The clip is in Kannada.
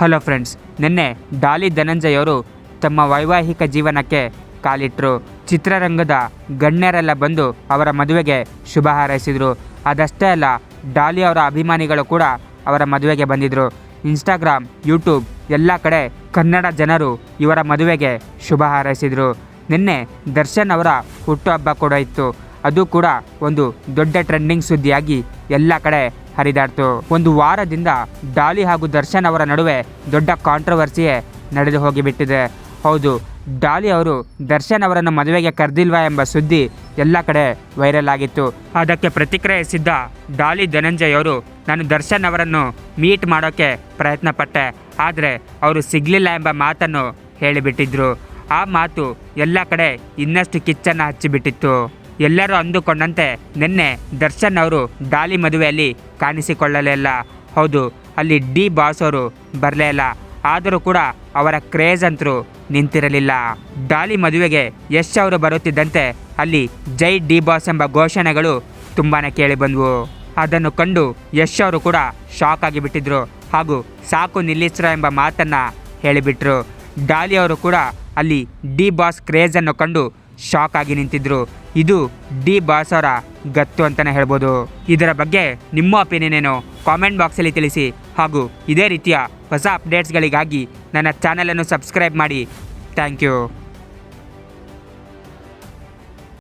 ಹಲೋ ಫ್ರೆಂಡ್ಸ್, ನಿನ್ನೆ ಡಾಲಿ ಧನಂಜಯ್ ಅವರು ತಮ್ಮ ವೈವಾಹಿಕ ಜೀವನಕ್ಕೆ ಕಾಲಿಟ್ಟರು. ಚಿತ್ರರಂಗದ ಗಣ್ಯರೆಲ್ಲ ಬಂದು ಅವರ ಮದುವೆಗೆ ಶುಭ ಹಾರೈಸಿದರು. ಅದಷ್ಟೇ ಅಲ್ಲ, ಡಾಲಿ ಅವರ ಅಭಿಮಾನಿಗಳು ಕೂಡ ಅವರ ಮದುವೆಗೆ ಬಂದಿದ್ದರು. ಇನ್ಸ್ಟಾಗ್ರಾಮ್, ಯೂಟ್ಯೂಬ್ ಎಲ್ಲ ಕಡೆ ಕನ್ನಡ ಜನರು ಇವರ ಮದುವೆಗೆ ಶುಭ ಹಾರೈಸಿದರು. ನಿನ್ನೆ ದರ್ಶನ್ ಅವರ ಹುಟ್ಟುಹಬ್ಬ ಕೂಡ ಇತ್ತು. ಅದು ಕೂಡ ಒಂದು ದೊಡ್ಡ ಟ್ರೆಂಡಿಂಗ್ ಸುದ್ದಿಯಾಗಿ ಎಲ್ಲ ಕಡೆ ಹರಿದಾಡ್ತು. ಒಂದು ವಾರದಿಂದ ಡಾಲಿ ಹಾಗೂ ದರ್ಶನ್ ಅವರ ನಡುವೆ ದೊಡ್ಡ ಕಾಂಟ್ರವರ್ಸಿಯೇ ನಡೆದು ಹೋಗಿಬಿಟ್ಟಿದೆ. ಹೌದು, ಡಾಲಿ ಅವರು ದರ್ಶನ್ ಅವರನ್ನು ಮದುವೆಗೆ ಕರೆದಿಲ್ವಾ ಎಂಬ ಸುದ್ದಿ ಎಲ್ಲ ಕಡೆ ವೈರಲ್ ಆಗಿತ್ತು. ಅದಕ್ಕೆ ಪ್ರತಿಕ್ರಿಯಿಸಿದ್ದ ಡಾಲಿ ಧನಂಜಯ್ ಅವರು, ನಾನು ದರ್ಶನ್ ಅವರನ್ನು ಮೀಟ್ ಮಾಡೋಕ್ಕೆ ಪ್ರಯತ್ನ ಪಟ್ಟೆ, ಆದರೆ ಅವರು ಸಿಗಲಿಲ್ಲ ಎಂಬ ಮಾತನ್ನು ಹೇಳಿಬಿಟ್ಟಿದ್ರು. ಆ ಮಾತು ಎಲ್ಲ ಕಡೆ ಇನ್ನಷ್ಟು ಕಿಚ್ಚನ್ನು ಹಚ್ಚಿಬಿಟ್ಟಿತ್ತು. ಎಲ್ಲರೂ ಅಂದುಕೊಂಡಂತೆ ನಿನ್ನೆ ದರ್ಶನ್ ಅವರು ಡಾಲಿ ಮದುವೆಯಲ್ಲಿ ಕಾಣಿಸಿಕೊಳ್ಳಲೇ ಇಲ್ಲ. ಹೌದು, ಅಲ್ಲಿ ಡಿ ಬಾಸ್ ಅವರು ಬರಲೇ ಇಲ್ಲ. ಆದರೂ ಕೂಡ ಅವರ ಕ್ರೇಜ್ ಅಂತರೂ ನಿಂತಿರಲಿಲ್ಲ. ಡಾಲಿ ಮದುವೆಗೆ ಯಶ್ ಅವರು ಬರುತ್ತಿದ್ದಂತೆ ಅಲ್ಲಿ ಜೈ ಡಿ ಬಾಸ್ ಎಂಬ ಘೋಷಣೆಗಳು ತುಂಬಾ ಕೇಳಿಬಂದವು. ಅದನ್ನು ಕಂಡು ಯಶ್ ಅವರು ಕೂಡ ಶಾಕ್ ಆಗಿಬಿಟ್ಟಿದ್ರು ಹಾಗೂ ಸಾಕು ನಿಲ್ಲಿಸ್ರ ಎಂಬ ಮಾತನ್ನು ಹೇಳಿಬಿಟ್ರು. ಡಾಲಿ ಅವರು ಕೂಡ ಅಲ್ಲಿ ಡಿ ಬಾಸ್ ಕ್ರೇಜನ್ನು ಕಂಡು ಶಾಕ್ ಆಗಿ ನಿಂತಿದ್ರು. ಇದು ಡಿ ಬಾಸ್ ಅವರ ಗತ್ತು ಅಂತಲೇ ಹೇಳ್ಬೋದು. ಇದರ ಬಗ್ಗೆ ನಿಮ್ಮ ಒಪಿನಿಯನ್ ಏನು ಕಾಮೆಂಟ್ ಬಾಕ್ಸಲ್ಲಿ ತಿಳಿಸಿ. ಹಾಗೂ ಇದೇ ರೀತಿಯ ಹೊಸ ಅಪ್ಡೇಟ್ಸ್ಗಳಿಗಾಗಿ ನನ್ನ ಚಾನಲನ್ನು ಸಬ್ಸ್ಕ್ರೈಬ್ ಮಾಡಿ. Thank you.